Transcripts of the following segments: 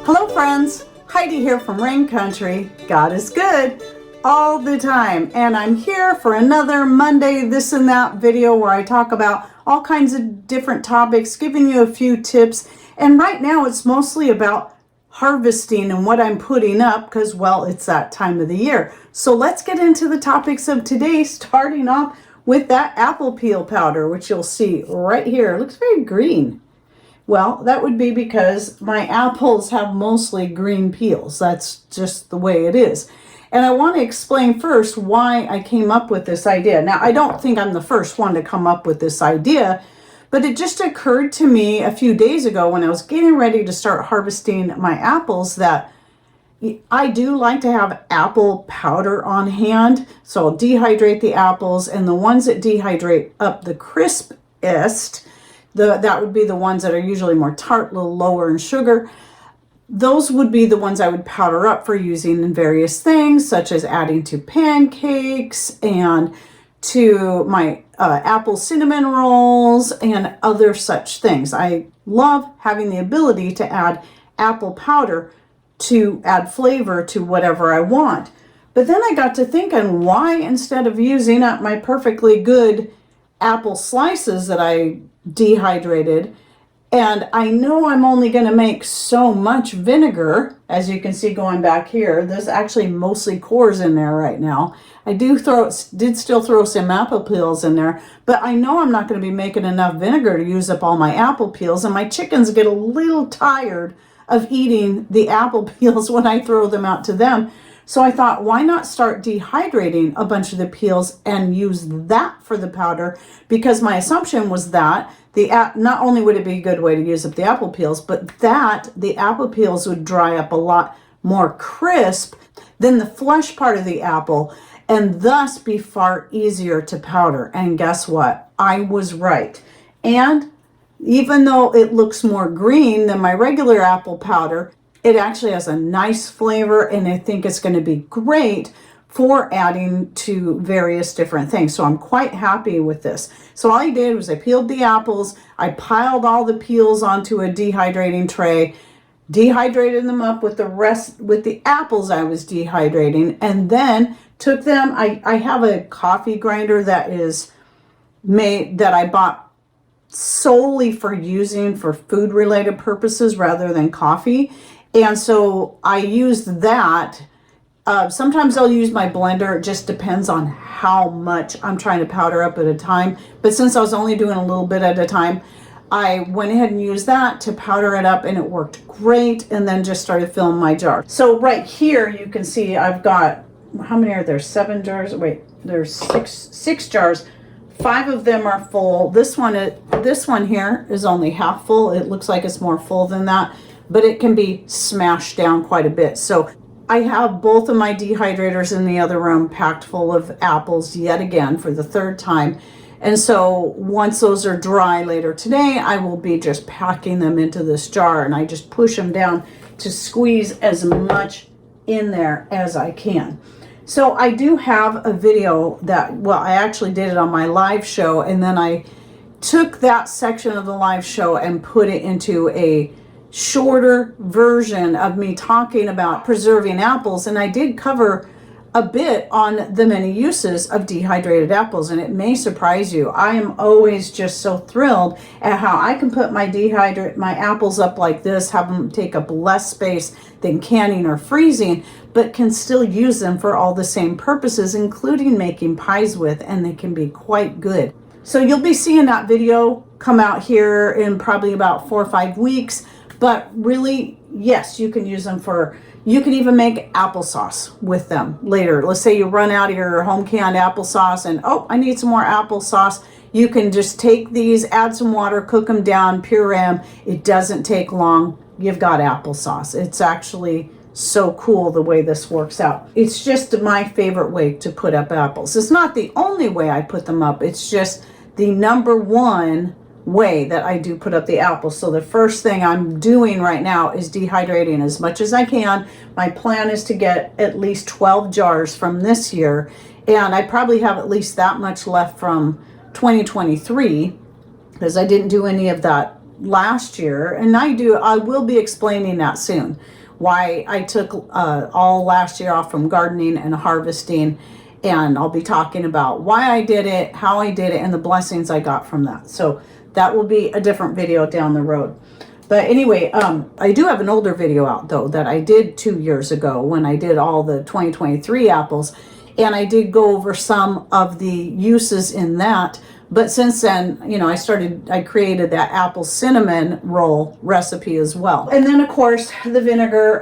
Hello friends, Heidi here from Rain Country. God is good all the time, and I'm here for another Monday this and that video where I talk about all kinds of different topics, giving you a few tips. And right now it's mostly about harvesting and what I'm putting up because, well, it's that time of the year. So let's get into the topics of today, starting off with that apple peel powder, which you'll see right here. It looks very green. Well, that would be because my apples have mostly green peels. That's just the way it is. And I want to explain first why I came up with this idea. Now, I don't think I'm the first one to come up with this idea, but it just occurred to me a few days ago when I was getting ready to start harvesting my apples that I do like to have apple powder on hand. So I'll dehydrate the apples, and the ones that dehydrate up the crispest, that would be the ones that are usually more tart, a little lower in sugar. Those would be the ones I would powder up for using in various things, such as adding to pancakes and to my apple cinnamon rolls and other such things. I love having the ability to add apple powder to add flavor to whatever I want. But then I got to thinking, why instead of using up my perfectly good apple slices that I dehydrated, and I know I'm only going to make so much vinegar, as you can see going back here. There's actually mostly cores in there right now. I did still throw some apple peels in there, but I know I'm not going to be making enough vinegar to use up all my apple peels, and my chickens get a little tired of eating the apple peels when I throw them out to them. So I thought, why not start dehydrating a bunch of the peels and use that for the powder? Because my assumption was that not only would it be a good way to use up the apple peels, but that the apple peels would dry up a lot more crisp than the flesh part of the apple, and thus be far easier to powder. And guess what? I was right. And even though it looks more green than my regular apple powder, it actually has a nice flavor, and I think it's going to be great for adding to various different things. So I'm quite happy with this. So all I did was I peeled the apples, I piled all the peels onto a dehydrating tray, dehydrated them up with the apples I was dehydrating, and then took them. I have a coffee grinder that I bought solely for using for food related purposes rather than coffee. And so I used that. Sometimes I'll use my blender. It just depends on how much I'm trying to powder up at a time. But since I was only doing a little bit at a time, I went ahead and used that to powder it up, and it worked great. And then just started filling my jar. So right here, you can see I've got, how many are there? 7 jars. Wait, there's six jars. 5 of them are full. This one here is only half full. It looks like it's more full than that, but it can be smashed down quite a bit. So I have both of my dehydrators in the other room packed full of apples yet again for the 3rd time. And so once those are dry later today, I will be just packing them into this jar, and I just push them down to squeeze as much in there as I can. So I do have a video that, well, I actually did it on my live show, and then I took that section of the live show and put it into a shorter version of me talking about preserving apples. And I did cover a bit on the many uses of dehydrated apples, and it may surprise you. I am always just so thrilled at how I can put my apples up like this, have them take up less space than canning or freezing, but can still use them for all the same purposes, including making pies with, and they can be quite good. So you'll be seeing that video come out here in probably about 4 or 5 weeks. But really, yes, you can use them you can even make applesauce with them later. Let's say you run out of your home canned applesauce and, oh, I need some more applesauce. You can just take these, add some water, cook them down, puree them. It doesn't take long. You've got applesauce. It's actually so cool the way this works out. It's just my favorite way to put up apples. It's not the only way I put them up. It's just the number one way that I do put up the apples. So the first thing I'm doing right now is dehydrating as much as I can. My plan is to get at least 12 jars from this year, and I probably have at least that much left from 2023 because I didn't do any of that last year, and I will be explaining that soon, why I took all last year off from gardening and harvesting, and I'll be talking about why I did it, how I did it, and the blessings I got from that. So that will be a different video down the road. But anyway, I do have an older video out though that I did 2 years ago when I did all the 2023 apples, and I did go over some of the uses in that. But since then, you know, I created that apple cinnamon roll recipe as well. And then of course the vinegar,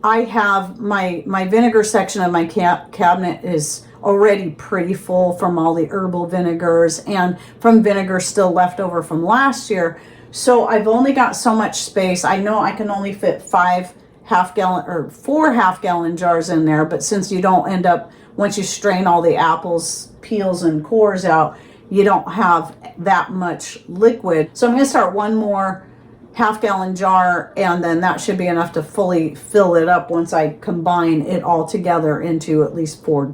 I have my vinegar section of my cabinet is already pretty full from all the herbal vinegars and from vinegar still left over from last year. So I've only got so much space. I know I can only fit 5 half-gallon or 4 half-gallon jars in there, but since you don't end up, once you strain all the apples, peels and cores out, you don't have that much liquid. So I'm going to start one more half-gallon jar, and then that should be enough to fully fill it up once I combine it all together into at least 4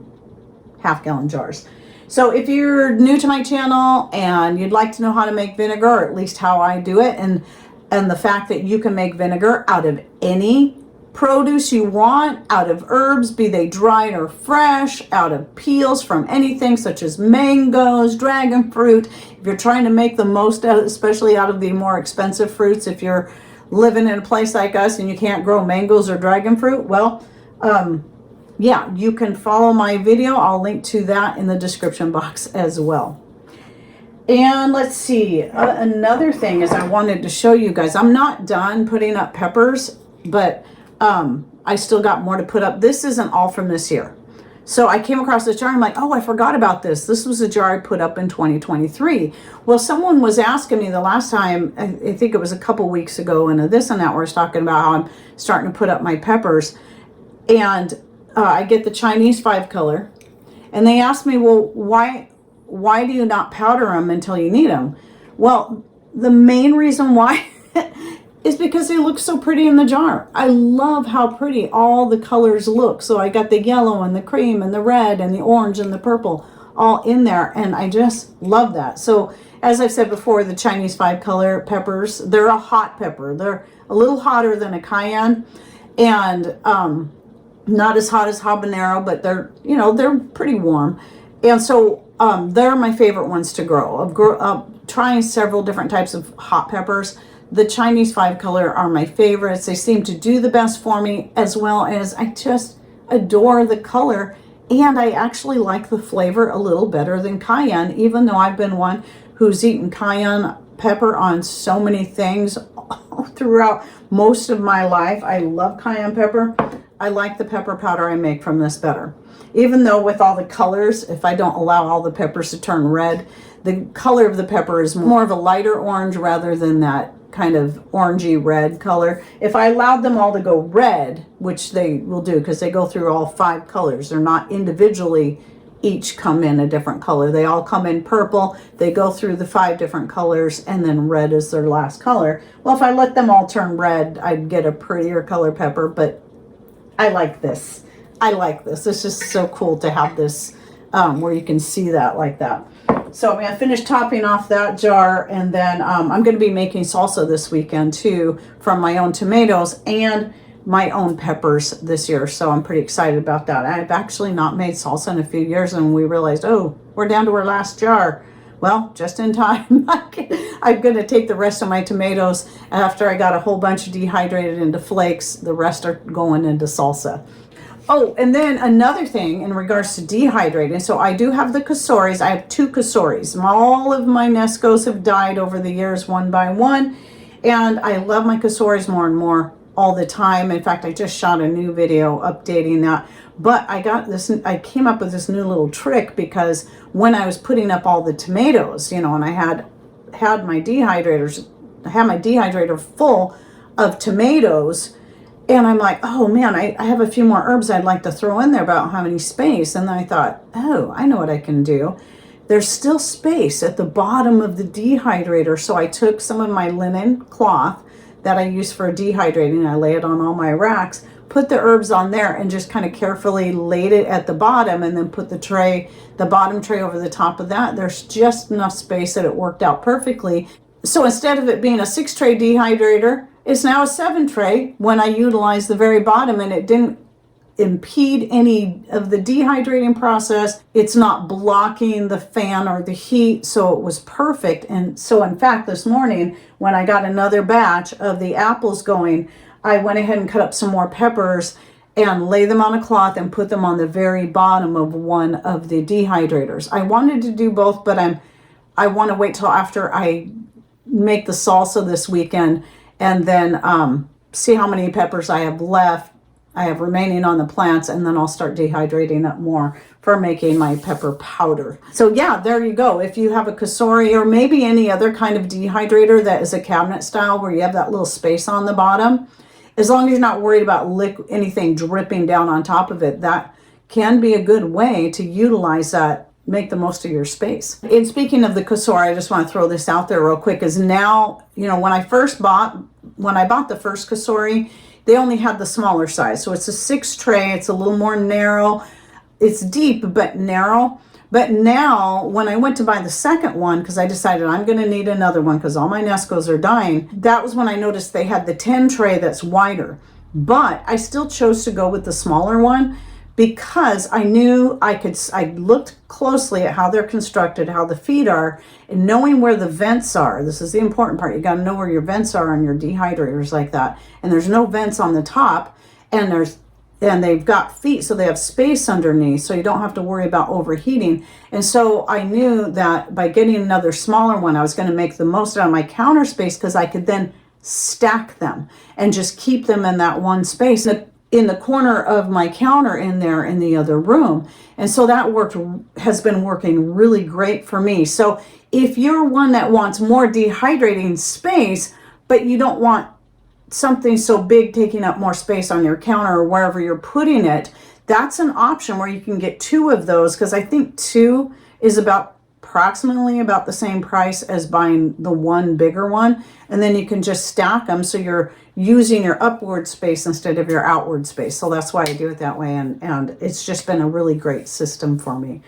half-gallon jars. So if you're new to my channel and you'd like to know how to make vinegar, or at least how I do it, and the fact that you can make vinegar out of any produce you want, out of herbs, be they dried or fresh, out of peels from anything such as mangoes, dragon fruit. If you're trying to make the most out, especially out of the more expensive fruits, if you're living in a place like us and you can't grow mangoes or dragon fruit, well, yeah, you can follow my video. I'll link to that in the description box as well. And let's see, another thing is I wanted to show you guys, I'm not done putting up peppers, but I still got more to put up. This isn't all from this year. So I came across this jar. I'm like, oh, I forgot about this. This was a jar I put up in 2023. Well, someone was asking me the last time, I think it was a couple weeks ago, and this and that, where I was talking about how I'm starting to put up my peppers. And I get the Chinese 5-color. And they asked me, well, why do you not powder them until you need them? Well, the main reason why is because they look so pretty in the jar. I love how pretty all the colors look. So I got the yellow and the cream and the red and the orange and the purple all in there, and I just love that. So as I've said before, the Chinese 5-color peppers, they're a hot pepper. They're a little hotter than a cayenne, and not as hot as habanero, but they're, you know, they're pretty warm. And so they're my favorite ones to grow. I've trying several different types of hot peppers. The Chinese 5-color are my favorites. They seem to do the best for me, as well as I just adore the color, and I actually like the flavor a little better than cayenne, even though I've been one who's eaten cayenne pepper on so many things throughout most of my life. I love cayenne pepper. I like the pepper powder I make from this better. Even though with all the colors, if I don't allow all the peppers to turn red, the color of the pepper is more of a lighter orange rather than that kind of orangey red color. If I allowed them all to go red, which they will do because they go through all 5 colors, they're not individually each come in a different color. They all come in purple, they go through the 5 different colors, and then red is their last color. Well, if I let them all turn red, I'd get a prettier color pepper, but I like this. I like this. It's just so cool to have this where you can see that like that. So I'm going to finish topping off that jar, and then I'm going to be making salsa this weekend too from my own tomatoes and my own peppers this year. So I'm pretty excited about that. I've actually not made salsa in a few years, and we realized, oh, we're down to our last jar. Well, just in time. I'm going to take the rest of my tomatoes after I got a whole bunch of dehydrated into flakes. The rest are going into salsa. Oh, and then another thing in regards to dehydrating. So I do have the casoris. I have 2 casoris. All of my Nescos have died over the years one by one. And I love my casoris more and more all the time. In fact, I just shot a new video updating that. But I came up with this new little trick, because when I was putting up all the tomatoes, you know, and I had my dehydrators, I had my dehydrator full of tomatoes, and I'm like, oh man, I have a few more herbs I'd like to throw in there, about how many space. And then I thought, oh, I know what I can do. There's still space at the bottom of the dehydrator. So I took some of my linen cloth that I use for dehydrating, I lay it on all my racks, put the herbs on there, and just kind of carefully laid it at the bottom, and then put the bottom tray over the top of that. There's just enough space that it worked out perfectly. So instead of it being a 6-tray dehydrator, it's now a 7-tray when I utilize the very bottom, and it didn't impede any of the dehydrating process. It's not blocking the fan or the heat, so it was perfect. And so in fact, this morning when I got another batch of the apples going, I went ahead and cut up some more peppers and lay them on a cloth and put them on the very bottom of one of the dehydrators. I wanted to do both, but I want to wait till after I make the salsa this weekend, and then see how many peppers I have left, I have remaining on the plants, and then I'll start dehydrating up more for making my pepper powder. So yeah, there you go. If you have a Cosori or maybe any other kind of dehydrator that is a cabinet style where you have that little space on the bottom, as long as you're not worried about anything dripping down on top of it, that can be a good way to utilize that, make the most of your space. And speaking of the Cosori, I just want to throw this out there real quick, is now, you know, when I bought the first Cosori, they only had the smaller size. So it's a 6-tray, it's a little more narrow. It's deep, but narrow. But now when I went to buy the second one, because I decided I'm going to need another one because all my Nescos are dying, that was when I noticed they had the 10-tray that's wider. But I still chose to go with the smaller one because I knew I looked closely at how they're constructed, how the feet are, and knowing where the vents are. This is the important part. You got to know where your vents are on your dehydrators like that. And there's no vents on the top, and they've got feet, so they have space underneath, so you don't have to worry about overheating. And so I knew that by getting another smaller one, I was going to make the most out of my counter space, because I could then stack them and just keep them in that one space in the corner of my counter in there in the other room. And so that has been working really great for me. So if you're one that wants more dehydrating space, but you don't want something so big taking up more space on your counter or wherever you're putting it, that's an option where you can get 2 of those, because I think 2 is approximately about the same price as buying the one bigger one. And then you can just stack them, so you're using your upward space instead of your outward space. So that's why I do it that way, and it's just been a really great system for me.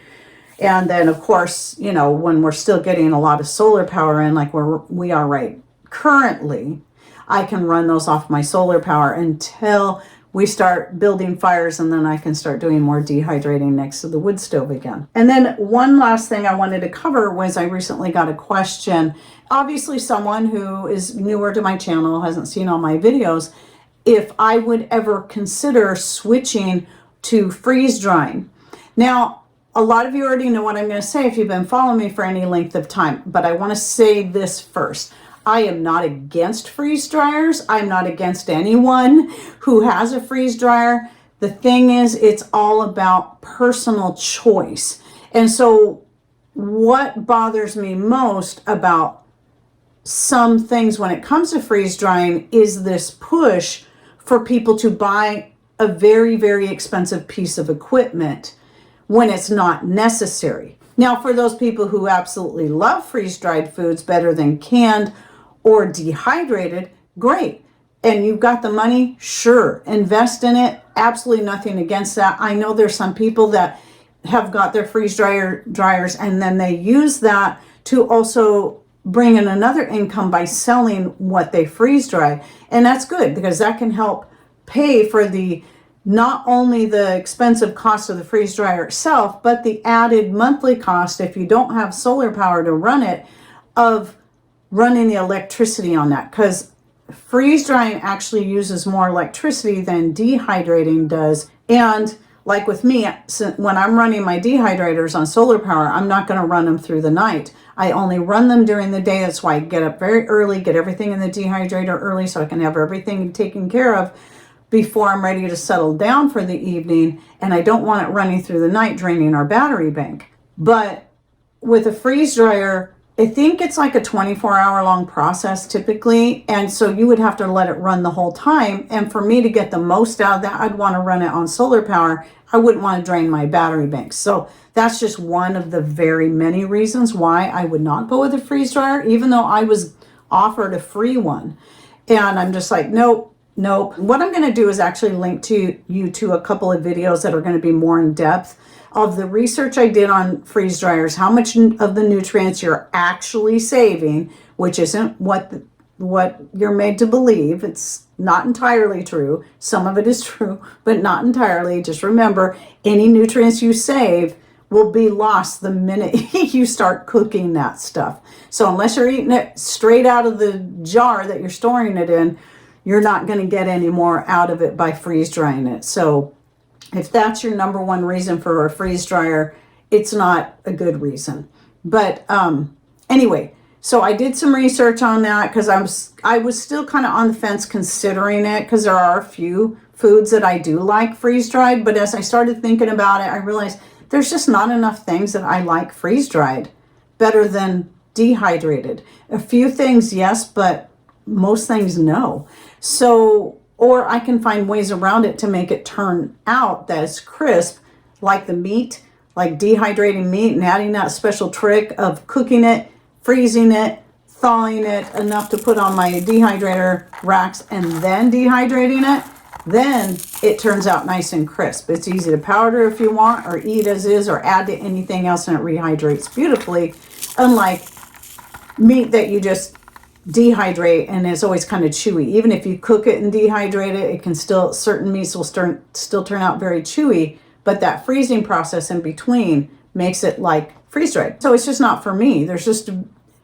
And then of course, you know, when we're still getting a lot of solar power in, like we are right currently, I can run those off my solar power until we start building fires, and then I can start doing more dehydrating next to the wood stove again. And then one last thing I wanted to cover was I recently got a question. Obviously someone who is newer to my channel, hasn't seen all my videos, if I would ever consider switching to freeze drying. Now, a lot of you already know what I'm going to say if you've been following me for any length of time, but I want to say this first. I am not against freeze dryers. I'm not against anyone who has a freeze dryer. The thing is, it's all about personal choice. And so what bothers me most about some things when it comes to freeze drying is this push for people to buy a very, very expensive piece of equipment when it's not necessary. Now, for those people who absolutely love freeze-dried foods better than canned or dehydrated, great. And you've got the money, sure, invest in it. Absolutely nothing against that. I know there's some people that have got their freeze dryers and then they use that to also bring in another income by selling what they freeze dry. And that's good, because that can help pay for not only the expensive cost of the freeze dryer itself, but the added monthly cost, if you don't have solar power to run it, of running the electricity on that, because freeze drying actually uses more electricity than dehydrating does. And like with me, when I'm running my dehydrators on solar power, I'm not going to run them through the night. I only run them during the day. That's why I get up very early, get everything in the dehydrator early so I can have everything taken care of before I'm ready to settle down for the evening. And I don't want it running through the night, draining our battery bank. But with a freeze dryer, I think it's like a 24-hour long process typically. And so you would have to let it run the whole time. And for me to get the most out of that, I'd want to run it on solar power. I wouldn't want to drain my battery bank. So that's just one of the very many reasons why I would not go with a freeze dryer, even though I was offered a free one. And I'm just like, nope. What I'm going to do is actually link you to a couple of videos that are going to be more in depth of the research I did on freeze dryers, how much of the nutrients you're actually saving, which isn't what you're made to believe. It's not entirely true. Some of it is true, but not entirely. Just remember, any nutrients you save will be lost the minute you start cooking that stuff. So unless you're eating it straight out of the jar that you're storing it in, you're not going to get any more out of it by freeze drying it. So if that's your number one reason for a freeze dryer, it's not a good reason. But anyway, so I did some research on that because I was still kind of on the fence considering it, because there are a few foods that I do like freeze dried. But as I started thinking about it, I realized there's just not enough things that I like freeze dried better than dehydrated. A few things, yes, but most things, no. So, or I can find ways around it to make it turn out that it's crisp, like the meat, like dehydrating meat and adding that special trick of cooking it, freezing it, thawing it enough to put on my dehydrator racks, and then dehydrating it. Then it turns out nice and crisp. It's easy to powder if you want, or eat as is, or add to anything else, and it rehydrates beautifully. Unlike meat that you just dehydrate and it's always kind of chewy. Even if you cook it and dehydrate it, it can still, certain meats will still turn out very chewy, but that freezing process in between makes it like freeze dried. So it's just not for me. There's just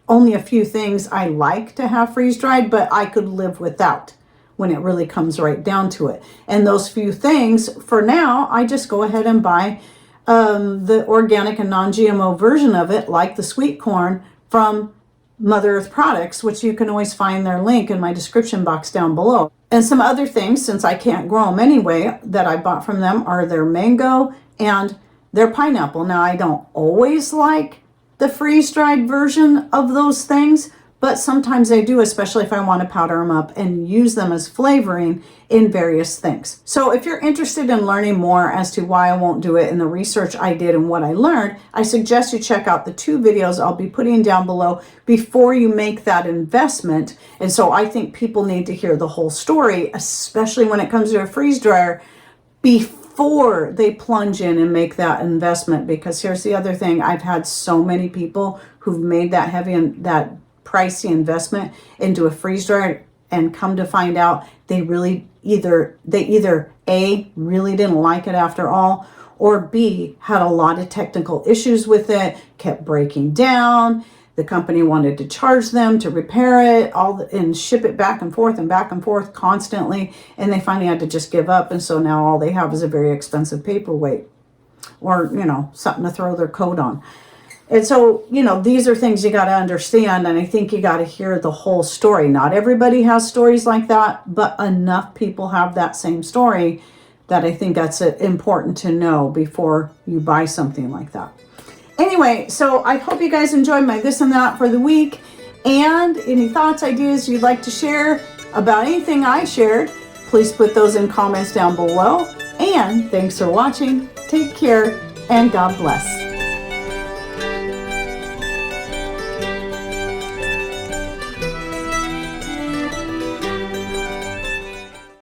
only a few things I like to have freeze dried, but I could live without when it really comes right down to it. And those few things, for now, I just go ahead and buy the organic and non-GMO version of it, like the sweet corn from Mother Earth Products, which you can always find their link in my description box down below. And some other things, since I can't grow them anyway, that I bought from them are their mango and their pineapple. Now, I don't always like the freeze-dried version of those things, but sometimes I do, especially if I want to powder them up and use them as flavoring in various things. So if you're interested in learning more as to why I won't do it and the research I did and what I learned, I suggest you check out the 2 videos I'll be putting down below before you make that investment. And so I think people need to hear the whole story, especially when it comes to a freeze dryer, before they plunge in and make that investment. Because here's the other thing, I've had so many people who've made that heavy and that pricey investment into a freeze dryer and come to find out they either A, really didn't like it after all, or B, had a lot of technical issues with it, kept breaking down. The company wanted to charge them to repair it and ship it back and forth constantly, and they finally had to just give up. And so now all they have is a very expensive paperweight, or something to throw their coat on. And so, these are things you got to understand, and I think you got to hear the whole story. Not everybody has stories like that, but enough people have that same story that I think that's important to know before you buy something like that. Anyway, so I hope you guys enjoyed my this and that for the week, and any thoughts, ideas you'd like to share about anything I shared, please put those in comments down below. And thanks for watching. Take care, and God bless.